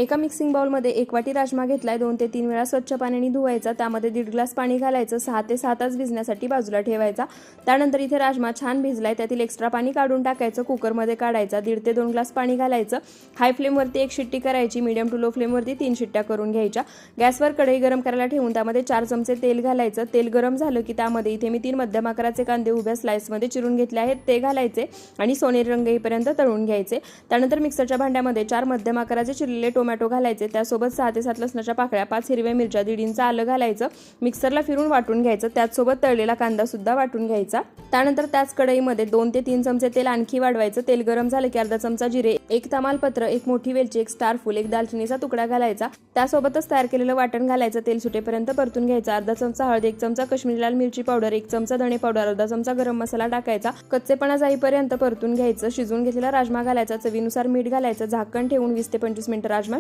एका मिक्सिंग बाउलमध्ये 1 वाटी राजमा घेतलाय, 2 ते 3 वेळा स्वच्छ पाण्याने धुवायचा, त्यामध्ये 1.5 ग्लास पाणी घालायचं, 6 ते 7 तास भिजण्यासाठी बाजूला ठेवायचा। त्यानंतर इथे राजमा छान भिजलाय, त्यातील एक्स्ट्रा पाणी काढून टाकायचं, कुकरमध्ये काढायचा, 1.5 ते 2 ग्लास पाणी घालायचं, हाय फ्लेमवरती 1 शिट्टी करायची, मीडियम टू लो फ्लेमवरती 3 शिट्ट्या करून घ्यायच्या। गॅसवर कढई गरम करायला ठेवून त्यामध्ये 4 चमचे तेल घालायचं। तेल गरम झालं की त्यामध्ये इथे मी 3 मध्यम आकाराचे कांदे उभ्या स्लाइसमध्ये चिरून घेतले आहेत ते घालायचे आणि सोनेरी रंग येईपर्यंत तळून घ्यायचे। त्यानंतर मिक्सरच्या भांड्यामध्ये 4 मध्यम आकाराचे चिरलेले टोमॅटो घालायचे, त्यासोबत 6 ते 7 लसणाच्या पाकळ्या, 5 हिरव्या मिरच्या, 1.5 इंच आलं घालायचं, मिक्सरला फिरून वाटून घ्यायचं, त्याचसोबत तळलेला कांदा सुद्धा वाटून घ्यायचा। त्यानंतर त्याच कढईमध्ये 2 ते 3 चमचे तेल आणखी वाढवायचं। तेल गरम झालं की अर्धा चमचा जिरे, 1 तमालपत्र, 1 मोठी वेलची, 1 स्टार फूल, 1 दालचिनीचा तुकडा घालायचा, त्यासोबतच तयार केलेलं वाटण घालायचं, तेल सुटेपर्यंत परतून घ्यायचं, अर्धा चमचा हळद, 1 चमचा काश्मीरी लाल मिरची पावडर, 1 चमचा धणे पावडर, अर्धा चमचा गरम मसाला टाकायचा, कच्चेपणा जाईपर्यंत परतून घ्यायचं, शिजवून घेतलेला राजमा घालायचा, चवीनुसार मीठ घालायचं, झाकण ठेवून 20 ते 25 मिनिटं राजमा